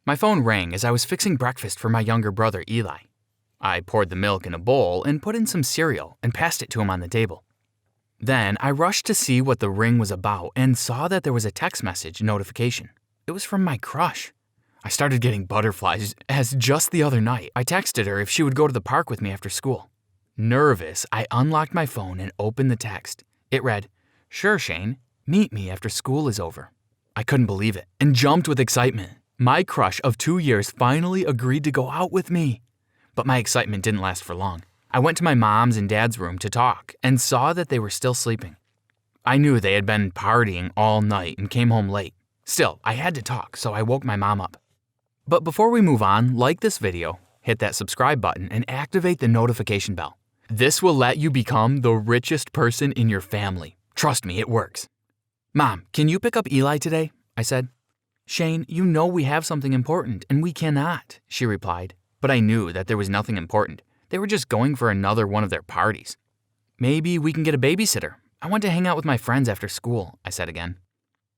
My phone rang as I was fixing breakfast for my younger brother, Eli. I poured the milk in a bowl and put in some cereal and passed it to him on the table. Then I rushed to see what the ring was about and saw that there was a text message notification. It was from my crush. I started getting butterflies as just the other night I texted her if she would go to the park with me after school. Nervous, I unlocked my phone and opened the text. It read, "Sure, Shane, meet me after school is over." I couldn't believe it and jumped with excitement. My crush of 2 years finally agreed to go out with me. But my excitement didn't last for long. I went to my mom's and dad's room to talk and saw that they were still sleeping. I knew they had been partying all night and came home late. Still, I had to talk, so I woke my mom up. But before we move on, like this video, hit that subscribe button, and activate the notification bell. This will let you become the richest person in your family. Trust me, it works. "Mom, can you pick up Eli today?" I said. "Shane, you know we have something important, and we cannot," she replied. But I knew that there was nothing important. They were just going for another one of their parties. "Maybe we can get a babysitter. I want to hang out with my friends after school," I said again.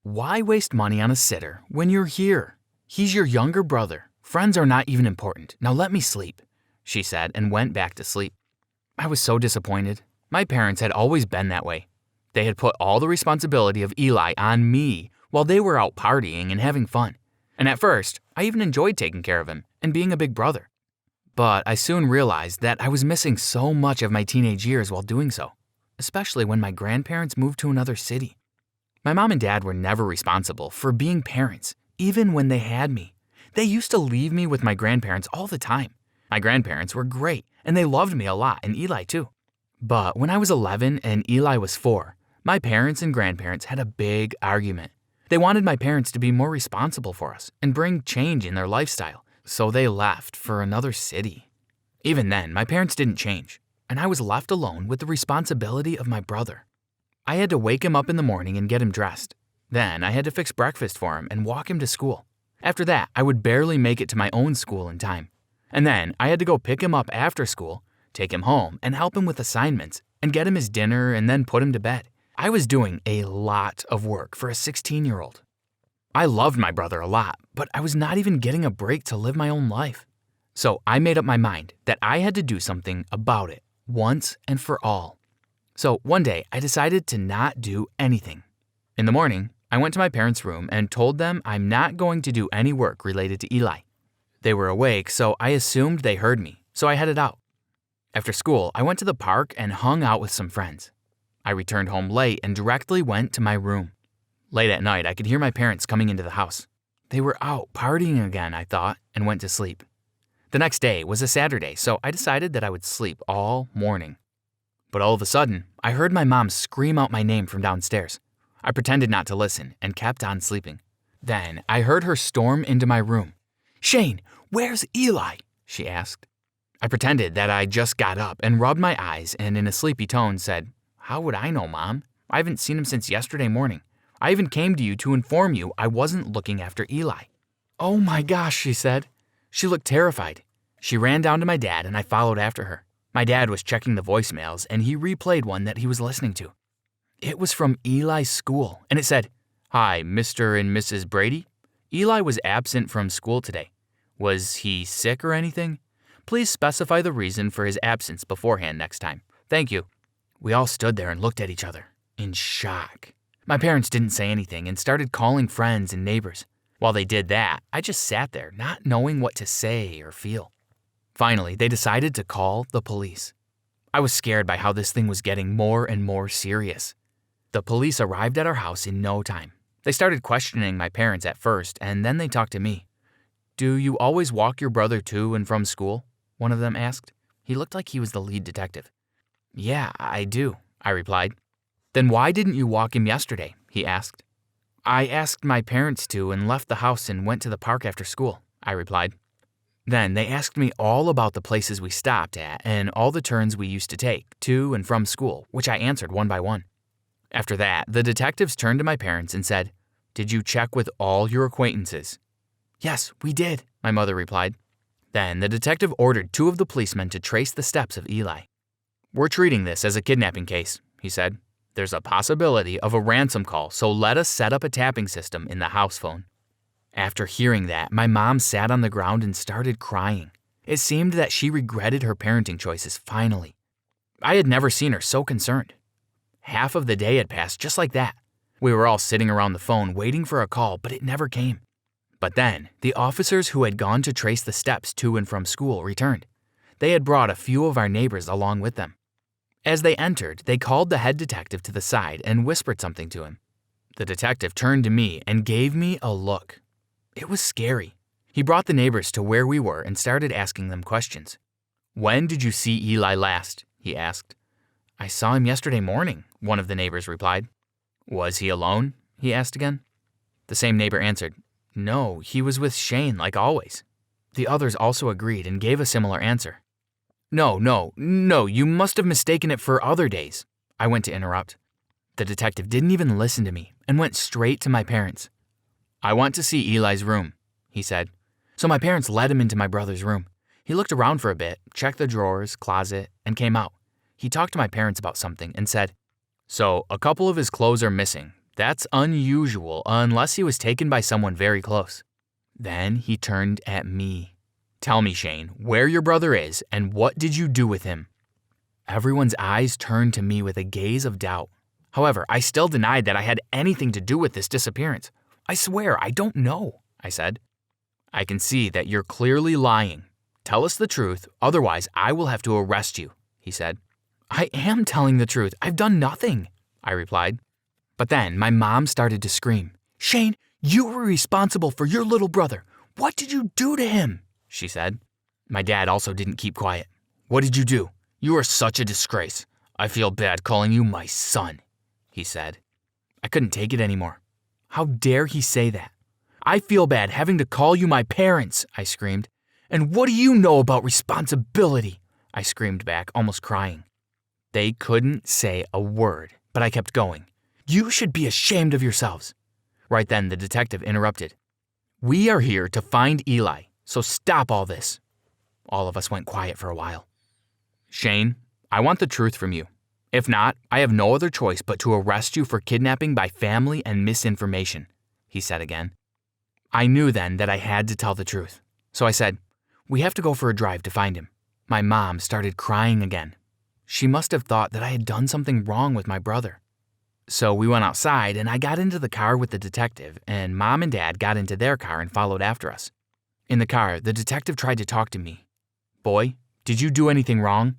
"Why waste money on a sitter when you're here? He's your younger brother. Friends are not even important. Now let me sleep," she said and went back to sleep. I was so disappointed. My parents had always been that way. They had put all the responsibility of Eli on me while they were out partying and having fun. And at first, I even enjoyed taking care of him and being a big brother. But I soon realized that I was missing so much of my teenage years while doing so, especially when my grandparents moved to another city. My mom and dad were never responsible for being parents, even when they had me. They used to leave me with my grandparents all the time. My grandparents were great, and they loved me a lot, and Eli too. But when I was 11 and Eli was 4, my parents and grandparents had a big argument. They wanted my parents to be more responsible for us and bring change in their lifestyle, so they left for another city. Even then, my parents didn't change, and I was left alone with the responsibility of my brother. I had to wake him up in the morning and get him dressed. Then I had to fix breakfast for him and walk him to school. After that, I would barely make it to my own school in time. And then I had to go pick him up after school, take him home, and help him with assignments, and get him his dinner and then put him to bed. I was doing a lot of work for a 16-year-old. I loved my brother a lot, but I was not even getting a break to live my own life. So I made up my mind that I had to do something about it once and for all. So one day, I decided to not do anything. In the morning, I went to my parents' room and told them I'm not going to do any work related to Eli. They were awake, so I assumed they heard me, so I headed out. After school, I went to the park and hung out with some friends. I returned home late and directly went to my room. Late at night, I could hear my parents coming into the house. They were out partying again, I thought, and went to sleep. The next day was a Saturday, so I decided that I would sleep all morning. But all of a sudden, I heard my mom scream out my name from downstairs. I pretended not to listen and kept on sleeping. Then I heard her storm into my room. "Shane, where's Eli?" she asked. I pretended that I just got up and rubbed my eyes and in a sleepy tone said, "How would I know, Mom? I haven't seen him since yesterday morning. I even came to you to inform you I wasn't looking after Eli." "Oh my gosh," she said. She looked terrified. She ran down to my dad and I followed after her. My dad was checking the voicemails and he replayed one that he was listening to. It was from Eli's school and it said, "Hi, Mr. and Mrs. Brady. Eli was absent from school today. Was he sick or anything? Please specify the reason for his absence beforehand next time. Thank you." We all stood there and looked at each other, in shock. My parents didn't say anything and started calling friends and neighbors. While they did that, I just sat there, not knowing what to say or feel. Finally, they decided to call the police. I was scared by how this thing was getting more and more serious. The police arrived at our house in no time. They started questioning my parents at first, and then they talked to me. "Do you always walk your brother to and from school?" one of them asked. He looked like he was the lead detective. "Yeah, I do," I replied. "Then why didn't you walk him yesterday?" he asked. "I asked my parents to and left the house and went to the park after school," I replied. Then they asked me all about the places we stopped at and all the turns we used to take to and from school, which I answered one by one. After that, the detectives turned to my parents and said, "Did you check with all your acquaintances?" "Yes, we did," my mother replied. Then the detective ordered 2 of the policemen to trace the steps of Eli. "We're treating this as a kidnapping case," he said. "There's a possibility of a ransom call, so let us set up a tapping system in the house phone." After hearing that, my mom sat on the ground and started crying. It seemed that she regretted her parenting choices finally. I had never seen her so concerned. Half of the day had passed just like that. We were all sitting around the phone waiting for a call, but it never came. But then, the officers who had gone to trace the steps to and from school returned. They had brought a few of our neighbors along with them. As they entered, they called the head detective to the side and whispered something to him. The detective turned to me and gave me a look. It was scary. He brought the neighbors to where we were and started asking them questions. "When did you see Eli last?" he asked. "I saw him yesterday morning," one of the neighbors replied. "Was he alone?" he asked again. The same neighbor answered, "No, he was with Shane like always." The others also agreed and gave a similar answer. No, you must have mistaken it for other days," I went to interrupt. The detective didn't even listen to me and went straight to my parents. "I want to see Eli's room," he said. So my parents led him into my brother's room. He looked around for a bit, checked the drawers, closet, and came out. He talked to my parents about something and said, "So, a couple of his clothes are missing. That's unusual unless he was taken by someone very close." Then he turned at me. "Tell me, Shane, where your brother is and what did you do with him?" Everyone's eyes turned to me with a gaze of doubt. However, I still denied that I had anything to do with this disappearance. "I swear, I don't know," I said. "I can see that you're clearly lying. Tell us the truth, otherwise I will have to arrest you," he said. "I am telling the truth. I've done nothing," I replied. But then my mom started to scream. "Shane, you were responsible for your little brother. What did you do to him?" she said. My dad also didn't keep quiet. "What did you do? You are such a disgrace. I feel bad calling you my son," he said. I couldn't take it anymore. How dare he say that? "I feel bad having to call you my parents," I screamed. "And what do you know about responsibility?" I screamed back, almost crying. They couldn't say a word, but I kept going. "You should be ashamed of yourselves." Right then, the detective interrupted. "We are here to find Eli, so stop all this." All of us went quiet for a while. "Shane, I want the truth from you. If not, I have no other choice but to arrest you for kidnapping by family and misinformation," he said again. I knew then that I had to tell the truth. So I said, "We have to go for a drive to find him." My mom started crying again. She must have thought that I had done something wrong with my brother. So we went outside and I got into the car with the detective, and Mom and Dad got into their car and followed after us. In the car, the detective tried to talk to me. "Boy, did you do anything wrong?"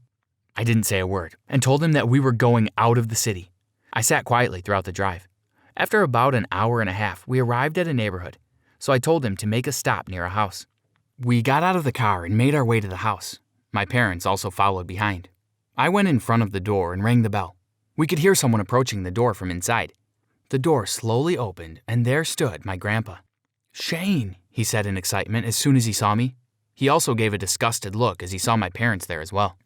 I didn't say a word and told him that we were going out of the city. I sat quietly throughout the drive. After about an hour and a half, we arrived at a neighborhood, so I told him to make a stop near a house. We got out of the car and made our way to the house. My parents also followed behind. I went in front of the door and rang the bell. We could hear someone approaching the door from inside. The door slowly opened, and there stood my grandpa. "Shane," he said in excitement as soon as he saw me. He also gave a disgusted look as he saw my parents there as well.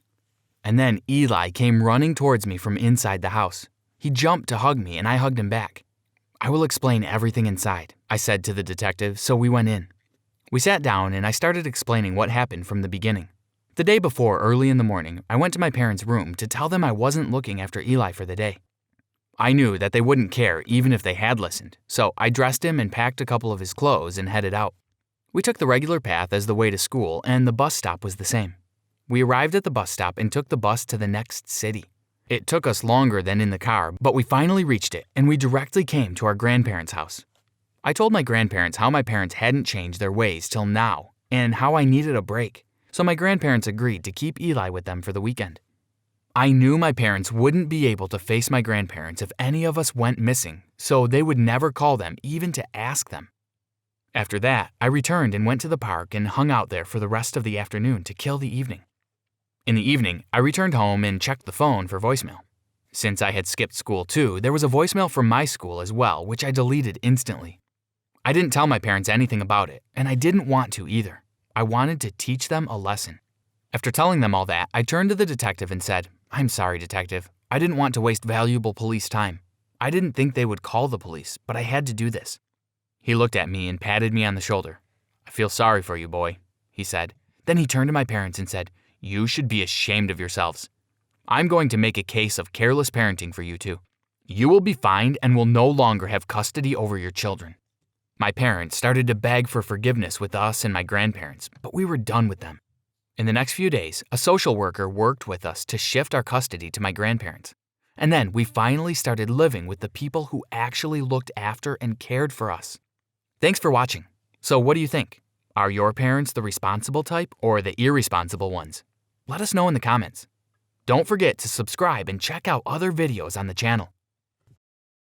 And then Eli came running towards me from inside the house. He jumped to hug me, and I hugged him back. "I will explain everything inside," I said to the detective, so we went in. We sat down, and I started explaining what happened from the beginning. The day before, early in the morning, I went to my parents' room to tell them I wasn't looking after Eli for the day. I knew that they wouldn't care even if they had listened, so I dressed him and packed a couple of his clothes and headed out. We took the regular path as the way to school, and the bus stop was the same. We arrived at the bus stop and took the bus to the next city. It took us longer than in the car, but we finally reached it, and we directly came to our grandparents' house. I told my grandparents how my parents hadn't changed their ways till now, and how I needed a break, so my grandparents agreed to keep Eli with them for the weekend. I knew my parents wouldn't be able to face my grandparents if any of us went missing, so they would never call them even to ask them. After that, I returned and went to the park and hung out there for the rest of the afternoon to kill the evening. In the evening, I returned home and checked the phone for voicemail. Since I had skipped school too, there was a voicemail from my school as well, which I deleted instantly. I didn't tell my parents anything about it, and I didn't want to either. I wanted to teach them a lesson. After telling them all that, I turned to the detective and said, "I'm sorry, detective. I didn't want to waste valuable police time. I didn't think they would call the police, but I had to do this." He looked at me and patted me on the shoulder. "I feel sorry for you, boy," he said. Then he turned to my parents and said, "You should be ashamed of yourselves. I'm going to make a case of careless parenting for you two. You will be fined and will no longer have custody over your children." My parents started to beg for forgiveness with us and my grandparents, but we were done with them. In the next few days, a social worker worked with us to shift our custody to my grandparents. And then we finally started living with the people who actually looked after and cared for us. Thanks for watching. So what do you think? Are your parents the responsible type or the irresponsible ones? Let us know in the comments. Don't forget to subscribe and check out other videos on the channel.